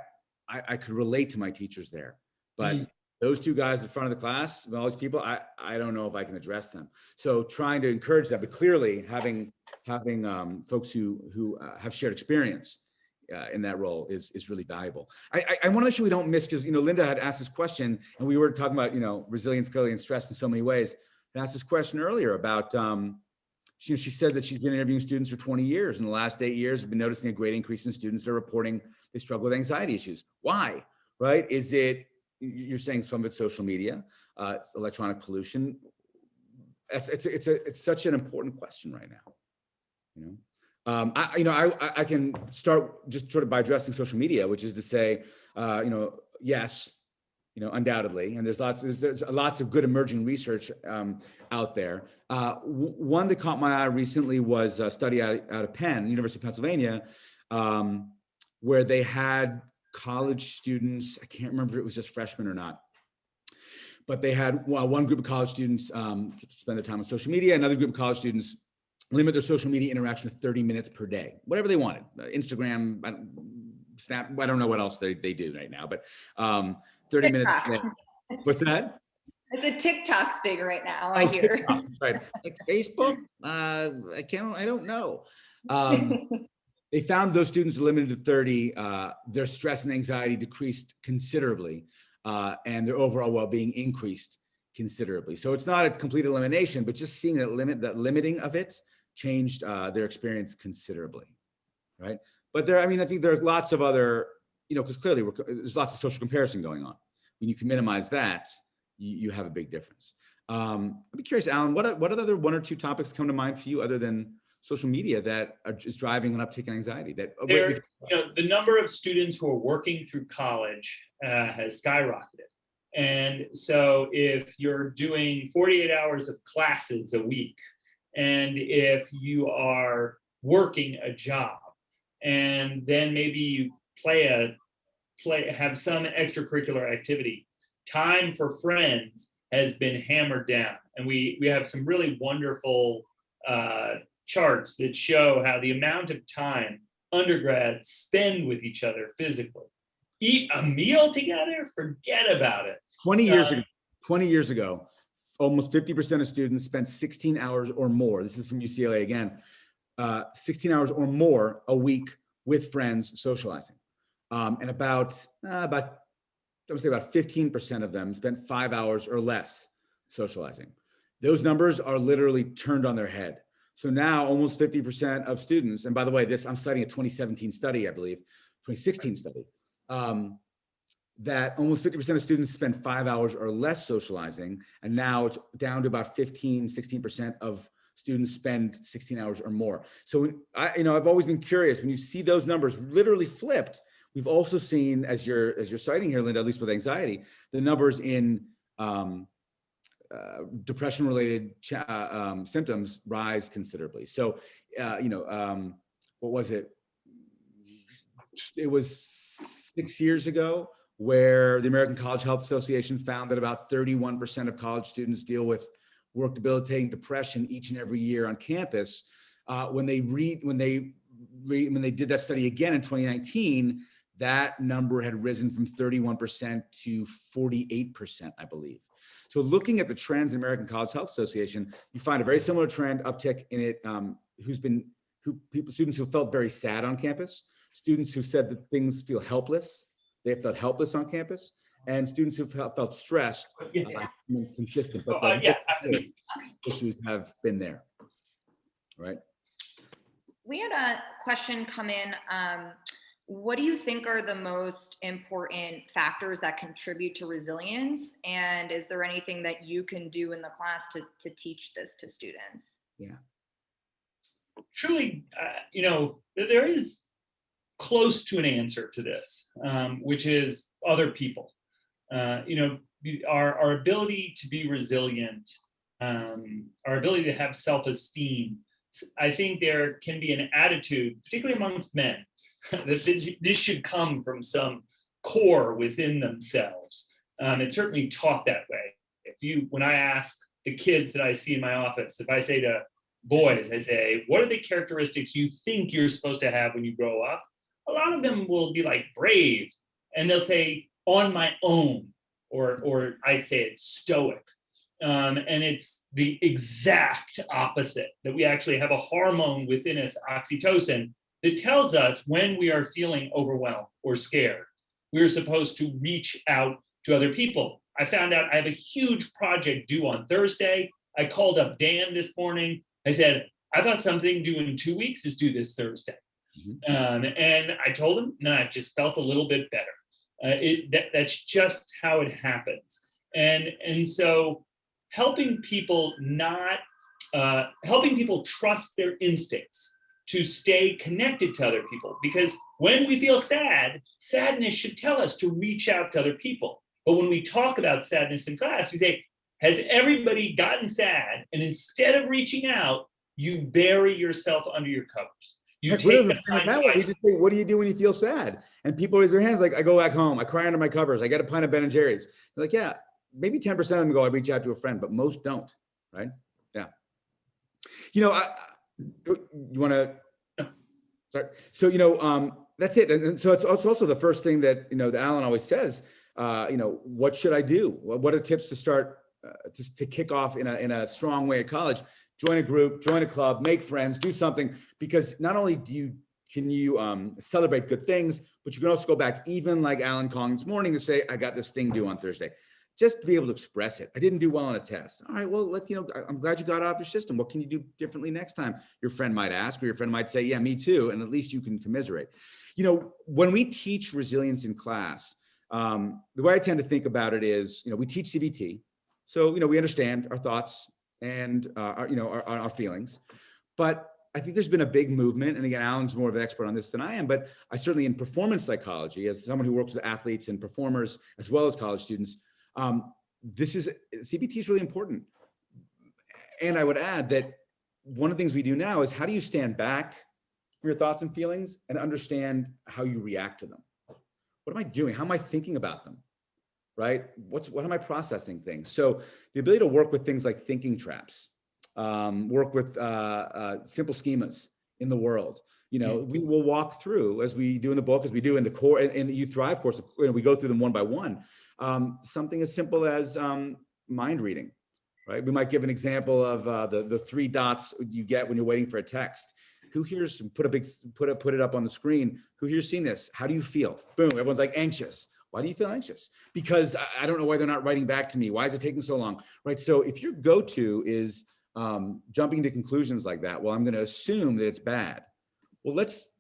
B: I could relate to my teachers there, but those two guys in front of the class, all these people, I don't know if I can address them. So trying to encourage that, but clearly having folks who have shared experience in that role is really valuable. I want to make sure we don't miss, because Linda had asked this question, and we were talking about resilience, clearly, and stress in so many ways. I asked this question earlier about she said that she's been interviewing students for 20 years. In the last 8 years, have been noticing a great increase in students that are reporting they struggle with anxiety issues. Why? Right? Is it, you're saying some of it's social media, it's electronic pollution? It's such an important question right now. I can start just sort of by addressing social media, which is to say, yes, undoubtedly, and there's lots of good emerging research out there. One that caught my eye recently was a study out of Penn, University of Pennsylvania, where they had college students. I can't remember if it was just freshmen or not, but they had one group of college students spend their time on social media, another group of college students limit their social media interaction to 30 minutes per day, whatever they wanted. Instagram, Snap, I don't know what else they do right now, but 30 minutes per day. What's that?
A: The TikTok's big right now, I hear.
B: TikTok, right. Like Facebook, I don't know. They found those students limited to 30, their stress and anxiety decreased considerably, and their overall well-being increased considerably. So it's not a complete elimination, but just seeing that limiting of it changed their experience considerably, right? But I think there are lots of other, because clearly there's lots of social comparison going on. When you can minimize that, you have a big difference. I'd be curious, Alan, what other one or two topics come to mind for you other than social media that is driving an uptick in anxiety?
C: The number of students who are working through college has skyrocketed. And so if you're doing 48 hours of classes a week, and if you are working a job, and then maybe you have some extracurricular activity, time for friends has been hammered down. And we have some really wonderful charts that show how the amount of time undergrads spend with each other physically. Eat a meal together, forget about it.
B: 20 years ago, almost 50% of students spent 16 hours or more. This is from UCLA again, 16 hours or more a week with friends socializing. And about 15% of them spent 5 hours or less socializing. Those numbers are literally turned on their head. So now almost 50% of students, and by the way, I'm citing a 2017 study, I believe, 2016 study, that almost 50% of students spend 5 hours or less socializing. And now it's down to about 16% of students spend 16 hours or more. So I've always been curious, when you see those numbers literally flipped, we've also seen, as you're citing here, Linda, at least with anxiety, the numbers in depression-related symptoms rise considerably. So, what was it? It was 6 years ago where the American College Health Association found that about 31% of college students deal with work debilitating depression each and every year on campus. When they did that study again in 2019, that number had risen from 31% to 48%, I believe. So looking at the trends in the American College Health Association, you find a very similar trend uptick in it. Students who felt very sad on campus, students who said that things feel helpless, they felt helpless on campus, and students who felt stressed, consistent. But
C: absolutely.
B: Issues have been there, right?
A: We had a question come in. What do you think are the most important factors that contribute to resilience? And is there anything that you can do in the class to teach this to students?
B: Yeah.
C: Truly, there is close to an answer to this, which is other people. Our ability to be resilient, our ability to have self-esteem. I think there can be an attitude, particularly amongst men, that this should come from some core within themselves. It's certainly taught that way. When I ask the kids that I see in my office, if I say to boys, I say, what are the characteristics you think you're supposed to have when you grow up? A lot of them will be like brave, and they'll say on my own, or I'd say it's stoic. And it's the exact opposite, that we actually have a hormone within us, oxytocin, that tells us when we are feeling overwhelmed or scared, we're supposed to reach out to other people. I found out I have a huge project due on Thursday. I called up Dan this morning. I said, I thought something due in 2 weeks is due this Thursday. And I told him, no, I just felt a little bit better. That's just how it happens. And so helping people trust their instincts to stay connected to other people. Because when we feel sad, sadness should tell us to reach out to other people. But when we talk about sadness in class, we say, has everybody gotten sad? And instead of reaching out, you bury yourself under your covers. You
B: Heck,
C: take
B: we just say, what do you do when you feel sad? And people raise their hands like, I go back home, I cry under my covers, I get a pint of Ben & Jerry's. They're like, yeah, maybe 10% of them go, I reach out to a friend, but most don't, right? Yeah. You want to, sorry. So, that's it. And so it's also the first thing that, that Alan always says, what should I do? What are tips to start, to kick off in a strong way at college? Join a group, join a club, make friends, do something, because not only can you celebrate good things, but you can also go back, even like Alan calling this morning to say, I got this thing due on Thursday, just to be able to express it. I didn't do well on a test. All right, well, I'm glad you got it off your system. What can you do differently next time? Your friend might ask, or your friend might say, yeah, me too. And at least you can commiserate. When we teach resilience in class, the way I tend to think about it is, we teach CBT. So, we understand our thoughts and our feelings, but I think there's been a big movement. And again, Alan's more of an expert on this than I am, but I certainly in performance psychology, as someone who works with athletes and performers, as well as college students, CBT is really important. And I would add that one of the things we do now is, how do you stand back from your thoughts and feelings and understand how you react to them? What am I doing? How am I thinking about them? Right? What am I processing things? So the ability to work with things like thinking traps, work with simple schemas in the world. We will walk through, as we do in the book, as we do in the core, in the You Thrive course, we go through them one by one. Something as simple as mind reading, right? We might give an example of the 3 dots you get when you're waiting for a text. Who here's put it up on the screen? Who here's seen this? How do you feel? Boom, everyone's like anxious. Why do you feel anxious? Because I don't know why they're not writing back to me. Why is it taking so long? Right. So if your go-to is jumping to conclusions like that, well, I'm going to assume that it's bad. Well, let's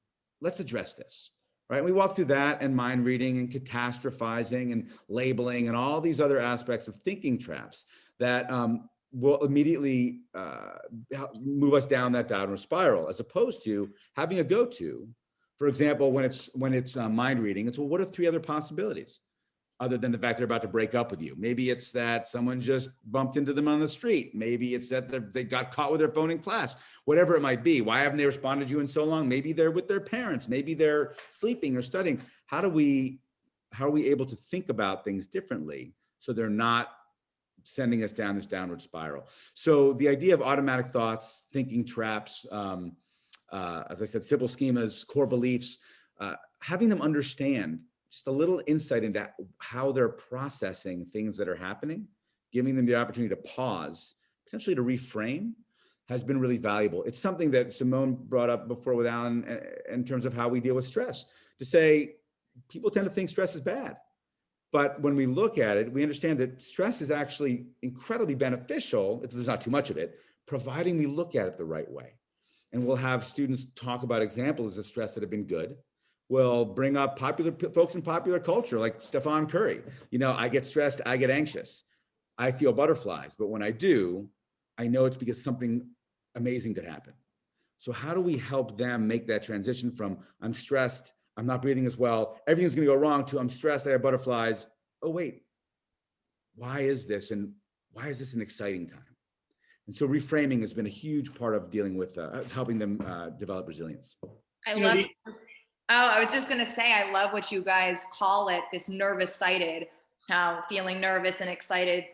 B: address this. Right. We walk through that, and mind reading and catastrophizing and labeling and all these other aspects of thinking traps that will immediately move us down that downward spiral, as opposed to having a go-to. For example, when it's mind reading, it's, well, what are 3 other possibilities other than the fact they're about to break up with you? Maybe it's that someone just bumped into them on the street. Maybe it's that they got caught with their phone in class, whatever it might be. Why haven't they responded to you in so long? Maybe they're with their parents. Maybe they're sleeping or studying. How are we able to think about things differently so they're not sending us down this downward spiral? So the idea of automatic thoughts, thinking traps, as I said, simple schemas, core beliefs, having them understand just a little insight into how they're processing things that are happening, giving them the opportunity to pause, potentially to reframe, has been really valuable. It's something that Simone brought up before with Alan in terms of how we deal with stress, to say people tend to think stress is bad. But when we look at it, we understand that stress is actually incredibly beneficial. There's not too much of it, providing we look at it the right way. And we'll have students talk about examples of stress that have been good. We'll bring up popular folks in popular culture, like Stephen Curry. I get stressed, I get anxious. I feel butterflies, but when I do, I know it's because something amazing could happen. So how do we help them make that transition from I'm stressed, I'm not breathing as well. Everything's going to go wrong, to I'm stressed, I have butterflies. Oh, wait, why is this? And why is this an exciting time? And so reframing has been a huge part of dealing with, helping them develop resilience.
A: I
C: You know,
A: love, I was just going to say, I love what you guys call it, this nervous sighted, how feeling nervous and excited,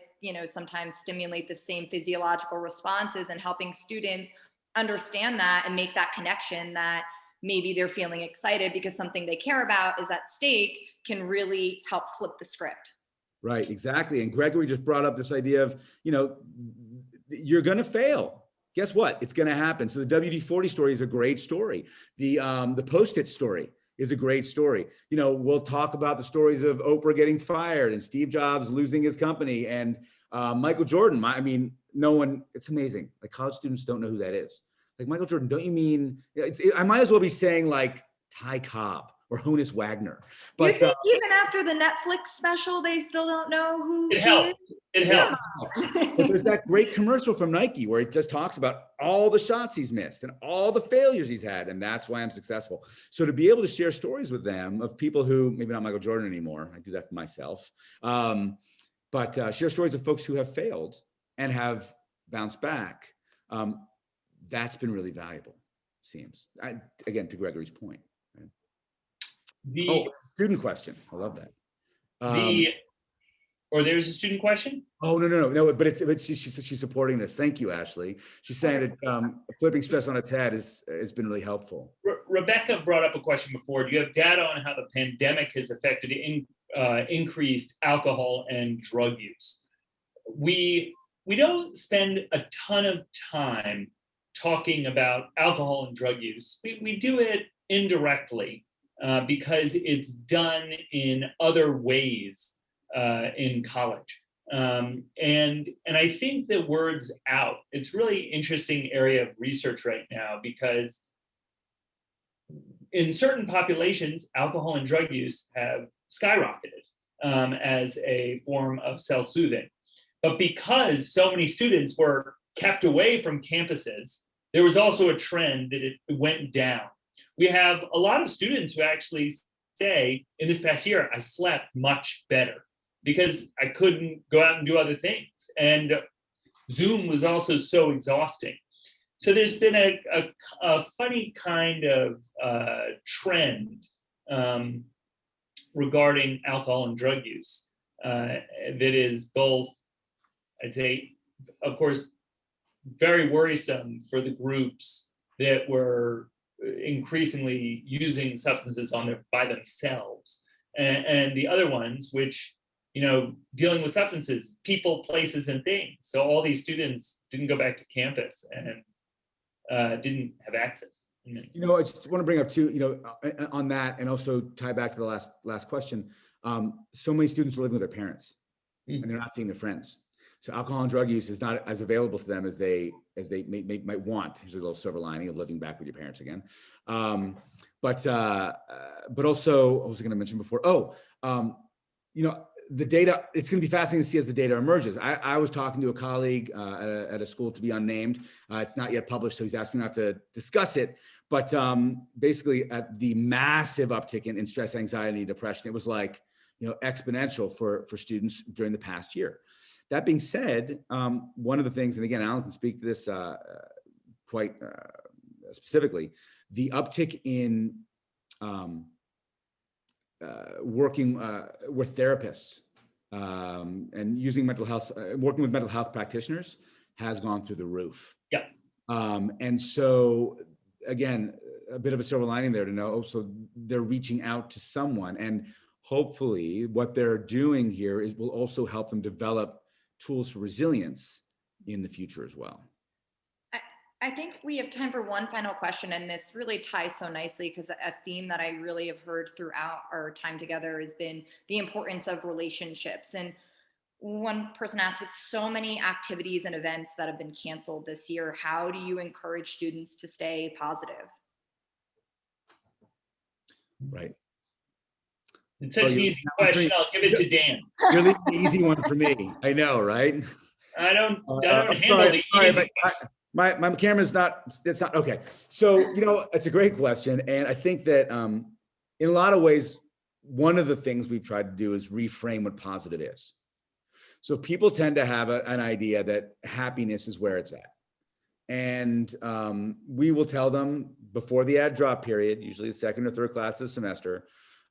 A: sometimes stimulate the same physiological responses, and helping students understand that and make that connection that maybe they're feeling excited because something they care about is at stake, can really help flip the script.
B: Right, exactly. And Gregory just brought up this idea of, you're going to fail. Guess what? It's going to happen. So the WD-40 story is a great story. The Post-it story is a great story. We'll talk about the stories of Oprah getting fired and Steve Jobs losing his company and Michael Jordan. No one, it's amazing. Like, college students don't know who that is. Like, Michael Jordan, don't you mean, I might as well be saying like Ty Cobb or Honus Wagner. But
A: you think even after the Netflix special, they still don't know who
C: it
A: he
C: helped.
A: is?
C: It helped.
B: But there's that great commercial from Nike where it just talks about all the shots he's missed and all the failures he's had, and that's why I'm successful. So to be able to share stories with them of people who, maybe not Michael Jordan anymore, I do that for myself, but share stories of folks who have failed and have bounced back, that's been really valuable, seems. Again, to Gregory's point. Right? Student question. I love that.
C: There's a student question?
B: Oh, no, but she's supporting this. Thank you, Ashley. She's saying that flipping stress on its head has been really helpful.
C: Rebecca brought up a question before. Do you have data on how the pandemic has affected increased alcohol and drug use? We don't spend a ton of time talking about alcohol and drug use. We do it indirectly because it's done in other ways in college. And I think the word's out. It's really interesting area of research right now, because in certain populations, alcohol and drug use have skyrocketed as a form of self-soothing. But because so many students were kept away from campuses, there was also a trend that it went down. We have a lot of students who actually say, in this past year, I slept much better because I couldn't go out and do other things. And Zoom was also so exhausting. So there's been a funny kind of trend regarding alcohol and drug use that is both, I'd say, of course, very worrisome for the groups that were increasingly using substances by themselves, and the other ones, which, dealing with substances, people, places, and things. So all these students didn't go back to campus and didn't have access.
B: I just want to bring up too, on that, and also tie back to the last question. So many students are living with their parents, and they're not seeing their friends. So alcohol and drug use is not as available to them as they might want. There's a little silver lining of living back with your parents again. But also, I was going to mention before. The data. It's going to be fascinating to see as the data emerges. I was talking to a colleague at a school to be unnamed. It's not yet published, so he's asked me not to discuss it. But basically, at the massive uptick in stress, anxiety, depression, it was like exponential for students during the past year. That being said, one of the things, and again, Alan can speak to this quite specifically, the uptick in working with therapists and using mental health, working with mental health practitioners has gone through the roof.
C: Yeah.
B: And so, again, a bit of a silver lining there to know, so they're reaching out to someone, and hopefully what they're doing here will also help them develop tools for resilience in the future as well.
A: I think we have time for one final question, and this really ties so nicely because a theme that I really have heard throughout our time together has been the importance of relationships. And one person asked, with so many activities and events that have been canceled this year, how do you encourage students to stay positive?
B: Right.
C: It's such an easy question. I'll give it to Dan.
B: You're leaving the easy one for me. I know, right?
C: I don't handle the easy questions.
B: My camera's not, it's not, okay. So, it's a great question. And I think that, in a lot of ways, one of the things we've tried to do is reframe what positive is. So people tend to have an idea that happiness is where it's at. And we will tell them before the add drop period, usually the second or third class of the semester,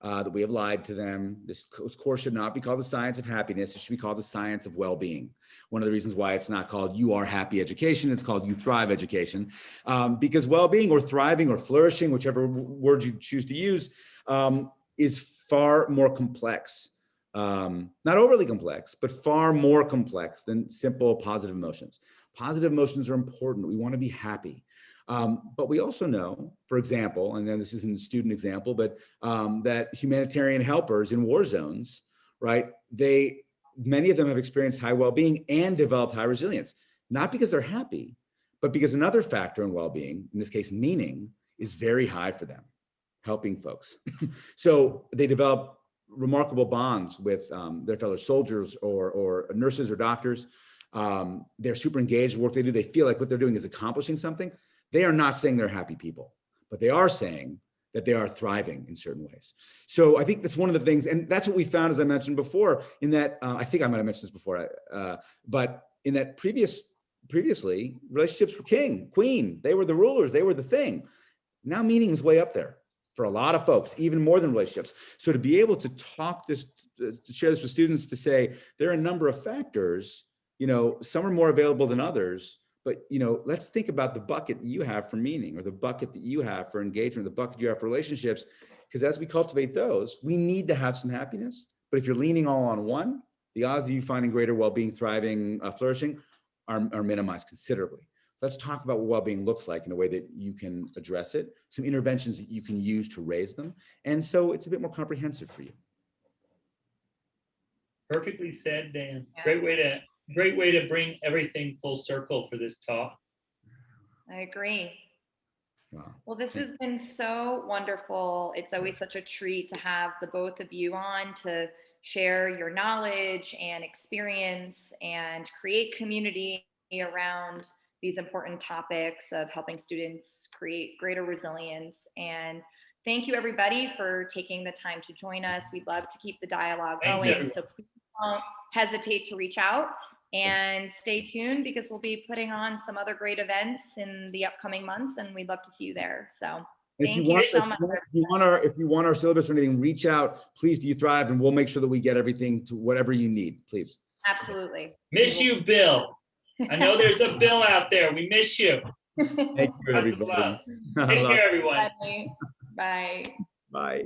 B: that we have lied to them. This course should not be called the science of happiness. It should be called the science of well-being. One of the reasons why it's not called You Are Happy Education, it's called You Thrive Education, because well-being or thriving or flourishing, whichever word you choose to use, is far more complex. Not overly complex, but far more complex than simple positive emotions. Positive emotions are important. We want to be happy. But we also know, for example, and then this isn't a student example, but that humanitarian helpers in war zones, right? Many of them have experienced high well-being and developed high resilience, not because they're happy, but because another factor in well-being, in this case, meaning, is very high for them, helping folks. So they develop remarkable bonds with their fellow soldiers or nurses or doctors. They're super engaged in the work they do. They feel like what they're doing is accomplishing something. They are not saying they're happy people, but they are saying that they are thriving in certain ways. So I think that's one of the things, and that's what we found, as I mentioned before, in that, I think I might have mentioned this before, but in that previously, relationships were king, queen. They were the rulers, they were the thing. Now meaning is way up there for a lot of folks, even more than relationships. So to be able to talk this, to share this with students, to say there are a number of factors, some are more available than others, but let's think about the bucket that you have for meaning, or the bucket that you have for engagement, the bucket you have for relationships, because as we cultivate those, we need to have some happiness. But if you're leaning all on one, the odds of you finding greater well-being, thriving, flourishing are minimized considerably. Let's talk about what well-being looks like in a way that you can address it, some interventions that you can use to raise them. And so it's a bit more comprehensive for you.
C: Perfectly said, Dan.
A: Yeah.
C: Great way to bring everything full circle for this talk.
A: I agree.
B: Wow.
A: Well, this has been so wonderful. It's always such a treat to have the both of you on to share your knowledge and experience and create community around these important topics of helping students create greater resilience. And thank you, everybody, for taking the time to join us. We'd love to keep the dialogue
C: Thanks,
A: going.
C: everyone.
A: So please don't hesitate to reach out and stay tuned, because we'll be putting on some other great events in the upcoming months, and we'd love to see you there. So thank you so much.
B: If you want our syllabus or anything, reach out, please. Do You Thrive? And we'll make sure that we get everything to whatever you need, please.
A: Absolutely.
C: Miss you, Bill. I know there's a Bill out there. We miss you.
B: Thank you,
C: Lots of
B: everybody.
C: love. Take care, everyone.
A: Bye. Bye.
B: Bye.